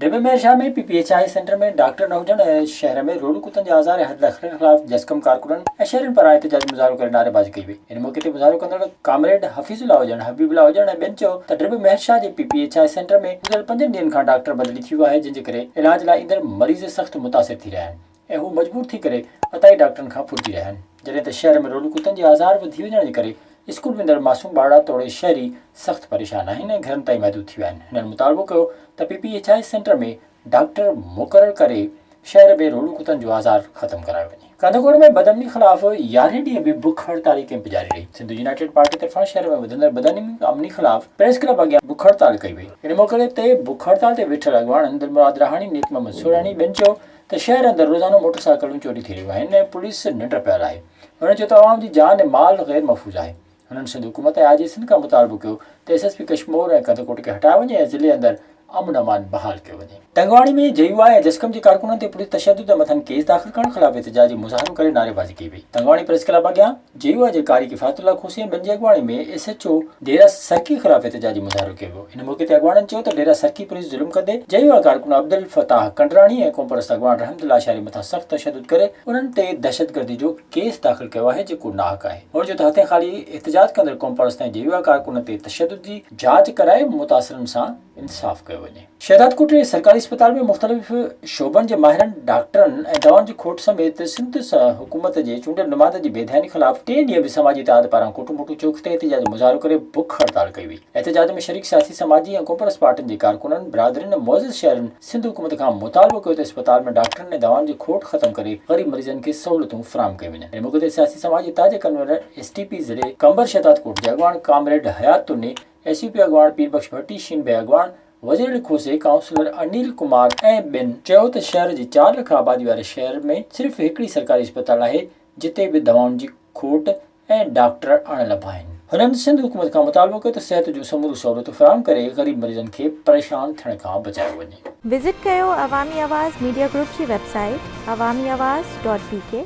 डिबे मेरशाह में PPHI centre में doctor न हुजण शहर में रोड कुतन जा आज़ार हद दखल खिलाफ जस्कम कारकुनन शहरन पर एहतजाज मुजाहिरो करे नारेबाजी कई वई। इन मौके ते मुजाहिरो कंदड़ कामरेड हफीजुल्लाह हुजण हबीबुल्लाह हुजण ऐं ॿियनि चयो त डिबे मेरशाह जे PPHI सेंटर में गुज़िरियल 5 ॾींहनि खां डॉक्टर बदिली थी वियो आहे, जंहिंजे करे इलाज लाइ ईंदड़ मरीज़ सख़्तु मुतासिर थी रहिया आहिनि ऐं हू मजबूर थी करे अताई डॉक्टरनि खां फुरजी रहिया आहिनि। जॾहिं त शहर में रोड कुतन जे आज़ार वधी वञण जे करे स्कूल वेंदड़ मासूम ॿार तोड़े शहरी सख़्तु परेशान आहिनि ऐं घरनि ताईं महदूद थी विया आहिनि। हिननि मुतालबो कयो त PPHI सेंटर में डॉक्टर मुक़ररु करे शहर में रोड कुतन जो आज़ार ख़त्म करायो वञे। कांदाकोट में बदअमनी ख़िलाफ़ 11 ॾींहं बि बुख हड़ताली कैंप जारी रही। सिंधु यूनाइटेड पार्टी तरफ़ां शहर में वधंदड़ बदअमनी ख़िलाफ़ प्रेस क्लब अॻियां बुख हड़ताल कई वई। इन मौके ते बुख हड़ताल ते वेठल अॻवाननि दिलमुराद राहाणी, नीत मोहम्मद सोराणी ॿियनि चयो त शहर अंदरि रोज़ानो मोटरसाइकिलूं चोरी थी रहियूं आहिनि ऐं पुलिस निंड पियल आहे। हुननि चयो त आवाम जी जान ऐं माल ग़ैर महफ़ूज़ आहे। हुननि सिंध हुकूमत ऐं आईजी सिंध खां मुतालबो कयो त SSP कश्मीर ऐं कंदकोट खे हटायो वञे ऐं ज़िले अंदरि अमन अमान बहाल कयो वञे। टंगवाणी में JUI ऐं जस्कम जे कारकुननि ते पुलिस तशद्दुद मथां केस दाख़िल करण ख़िलाफ़ एहतजाजी मुज़ाहिरो करे नारेबाज़ी कई वई। टंगवाणी प्रेस क्लब अॻियां JUI जे कारी किफ़ायतुल्लाह खोसी ऐं ॿियनि जी अॻवाणी में SHO डेरा सरकी ख़िलाफ़ एहतजाजी मुज़ाहिरो कयो वियो। इन मौके ते अॻवाननि चयो त डेरा सरकी पुलिस ज़ुल्म कंदे JUI कारकुन अब्दुल फताह कंडराणी ऐं क़ौमपरस्त अॻवान रहमतुल्लाह शारी मथां सख़्तु तशद्दुद करे उन्हनि ते दहशतगर्दी जो केस दाख़िल कयो आहे, जेको नाहक आहे। हुन चयो त हथे ख़ाली एहतजाज कंदड़ क़ौमपरस्त ऐं JUI कारकुन ते तशद्दुद जी जांच कराए मुतासिरनि सां इंसाफ़ कयो वञे। शहदादकोट जे सरकारी अस्पताल में मुख़्तलिफ़ शोबनि जे माहिरनि, डॉक्टरनि ऐं दवाउनि जी खोट समेत सिंध हुकूमत जे चूंडियल नुमाइंदे जी बेध्यानी ख़िलाफ़ 3 ॾींहं बि समाजी इत्तेहाद पारां कोटू मोटू चौक ते एहतजाज मुज़ाहिरो करे बुख हड़ताल कई वई। एहतजाज में शरीक सियासी, समाजी ऐं क़ौमपरस्त पार्टियुनि जे कारकुननि, बिरादरियुनि ऐं मुअज़्ज़िज़ शहरनि सिंध हुकूमत खां मुतालबो कयो त अस्पताल में डॉक्टरनि ऐं दवाउनि जी खोट ख़त्म करे ग़रीब मरीज़नि खे सहूलियतूं फ़राहम कयूं वञनि। इन मौके ते सियासी समाजी इत्तेहाद जे कन्वीनर STP ज़िले कंबर शहदादकोट जे अॻवान कामरेड हयात तुन्नी, SUP अॻवान पीरबख्श भट्टी, शीन बे अॻवान वज़ीर खोसे, काउंसलर अनिल कुमार ऐं ॿियनि चयो त शहर जी 4 लख आबादी वारे शहर में सिर्फ़ हिकिड़ी सरकारी अस्पताल आहे जिते बि दवाउनि जी खोट ऐं डॉक्टर अणलभ आहिनि। हुननि सिंध हुकूमत खां मुतालबो कयो त सिहत जूं समूरियूं सहूलियतूं फ़राहम करे ग़रीब मरीज़नि खे परेशान थियण खां बचायो वञे। विज़िट कयो अवामी आवाज़ मीडिया ग्रुप जी वेबसाइट awamiawaz.pk